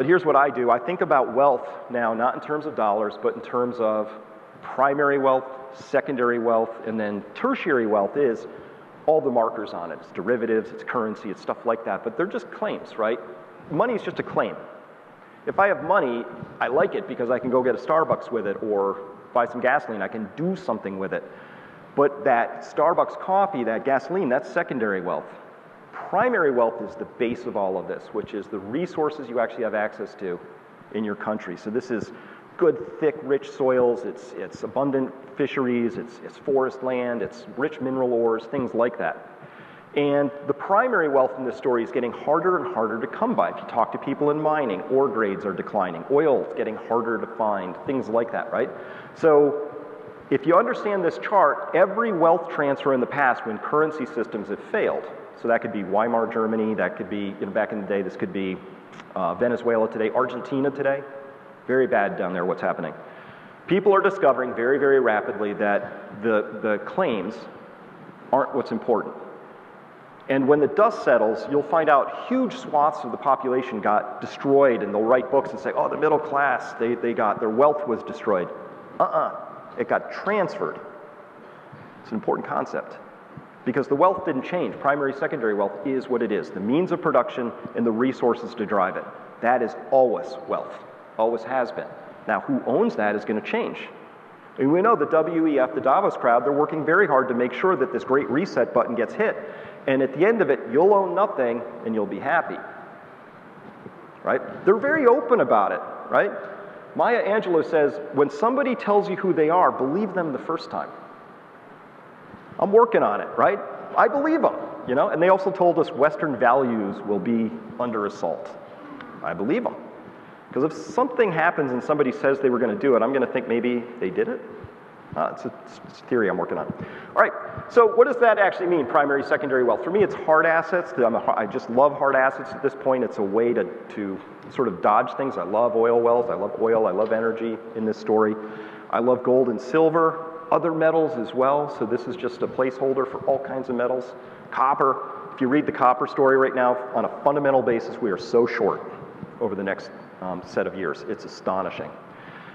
But here's what I do. I think about wealth now, not in terms of dollars, but in terms of primary wealth, secondary wealth, and then tertiary wealth is all the markers on it. It's derivatives, it's currency, it's stuff like that, but they're just claims, right? Money is just a claim. If I have money, I like it because I can go get a Starbucks with it or buy some gasoline. I can do something with it. But that Starbucks coffee, that gasoline, that's secondary wealth. Primary wealth is the base of all of this, which is the resources you actually have access to in your country. So this is good, thick, rich soils, it's abundant fisheries, it's forest land, it's rich mineral ores, things like that. And the primary wealth in this story is getting harder and harder to come by. If you talk to people in mining, ore grades are declining, oil is getting harder to find, things like that, right? So if you understand this chart, every wealth transfer in the past when currency systems have failed, so that could be Weimar Germany, that could be, back in the day, this could be Venezuela today, Argentina today, very bad down there what's happening. People are discovering very, very rapidly that the claims aren't what's important. And when the dust settles, you'll find out huge swaths of the population got destroyed, and they'll write books and say, oh, the middle class, their wealth was destroyed. It got transferred. It's an important concept because the wealth didn't change. Primary, secondary wealth is what it is, the means of production and the resources to drive it. That is always wealth, always has been. Now, who owns that is going to change. And we know the WEF, the Davos crowd, they're working very hard to make sure that this great reset button gets hit. And at the end of it, you'll own nothing and you'll be happy. Right? They're very open about it, right? Maya Angelou says, when somebody tells you who they are, believe them the first time. I'm working on it, right? I believe them, And they also told us Western values will be under assault. I believe them. Because if something happens and somebody says they were going to do it, I'm going to think maybe they did it. It's a theory I'm working on. All right, so what does that actually mean, primary, secondary wealth? For me, it's hard assets. I just love hard assets at this point. It's a way to sort of dodge things. I love oil wells. I love oil. I love energy in this story. I love gold and silver, other metals as well. So this is just a placeholder for all kinds of metals. Copper. If you read the copper story right now, on a fundamental basis, we are so short over the next set of years. It's astonishing.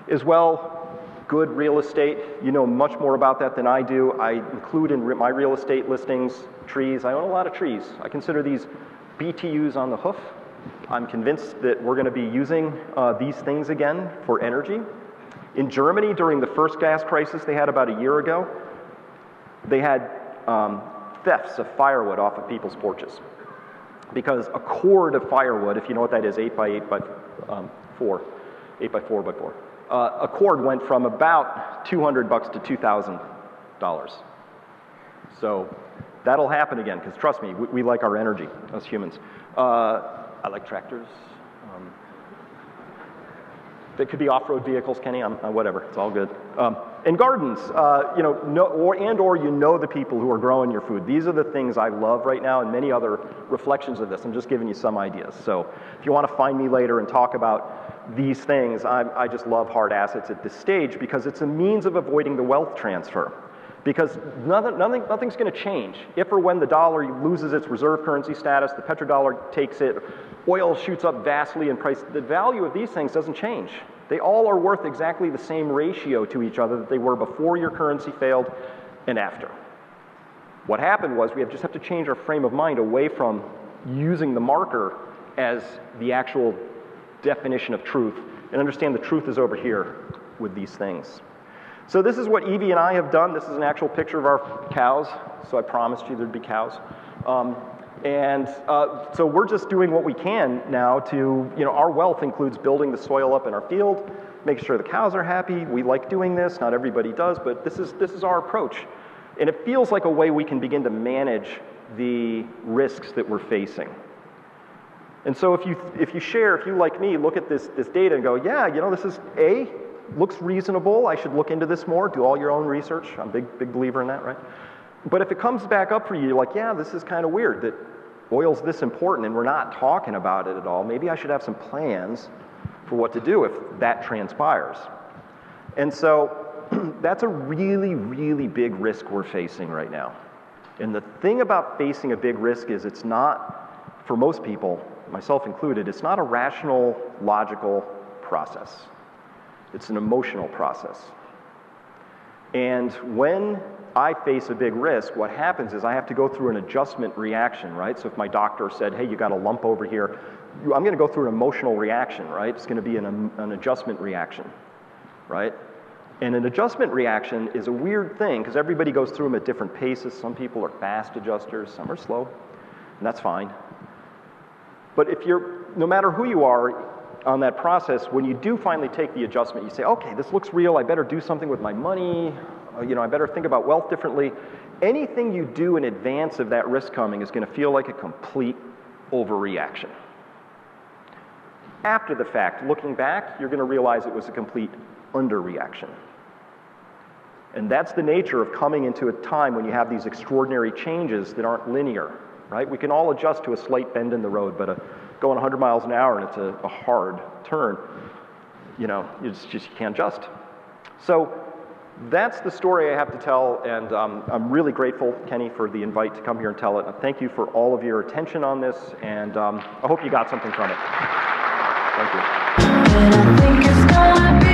As well, good real estate. You know much more about that than I do. I include in my real estate listings trees. I own a lot of trees. I consider these BTUs on the hoof. I'm convinced that we're going to be using these things again for energy. In Germany, during the first gas crisis they had about a year ago, they had thefts of firewood off of people's porches. Because a cord of firewood, if you know what that is, 8 by 8 by 4, 8 by 4 by 4. A cord went from about $200 to $2,000. So that'll happen again, because trust me, we like our energy, us humans. I like tractors. They could be off-road vehicles, Kenny, whatever, it's all good. And gardens, or you know the people who are growing your food. These are the things I love right now, and many other reflections of this. I'm just giving you some ideas. So if you want to find me later and talk about these things, I just love hard assets at this stage because it's a means of avoiding the wealth transfer. Because nothing's going to change. If or when the dollar loses its reserve currency status, the petrodollar takes it, oil shoots up vastly in price, the value of these things doesn't change. They all are worth exactly the same ratio to each other that they were before your currency failed and after. What happened was we just have to change our frame of mind away from using the marker as the actual definition of truth and understand the truth is over here with these things. So this is what Evie and I have done. This is an actual picture of our cows. So I promised you there'd be cows. So we're just doing what we can now to, our wealth includes building the soil up in our field, making sure the cows are happy. We like doing this. Not everybody does, but this is our approach. And it feels like a way we can begin to manage the risks that we're facing. And so if you like me, look at this data and go, yeah, this is looks reasonable. I should look into this more. Do all your own research. I'm a big believer in that, right? But if it comes back up for you, you're like, yeah, this is kind of weird that oil's this important and we're not talking about it at all. Maybe I should have some plans for what to do if that transpires. And so that's a really, really big risk we're facing right now. And the thing about facing a big risk is it's not, for most people, myself included, it's not a rational, logical process. It's an emotional process. And when I face a big risk, what happens is I have to go through an adjustment reaction, right? So if my doctor said, hey, you got a lump over here, I'm going to go through an emotional reaction, right? It's going to be an adjustment reaction, right? And an adjustment reaction is a weird thing because everybody goes through them at different paces. Some people are fast adjusters, some are slow, and that's fine. But no matter who you are on that process, when you do finally take the adjustment, you say, okay, this looks real, I better do something with my money, I better think about wealth differently. Anything you do in advance of that risk coming is going to feel like a complete overreaction. After the fact, looking back, you're going to realize it was a complete underreaction. And that's the nature of coming into a time when you have these extraordinary changes that aren't linear, right? We can all adjust to a slight bend in the road, but going 100 miles an hour and it's a hard turn, you can't adjust. So that's the story I have to tell, and I'm really grateful, Kenny, for the invite to come here and tell it. Thank you for all of your attention on this, and I hope you got something from it. Thank you.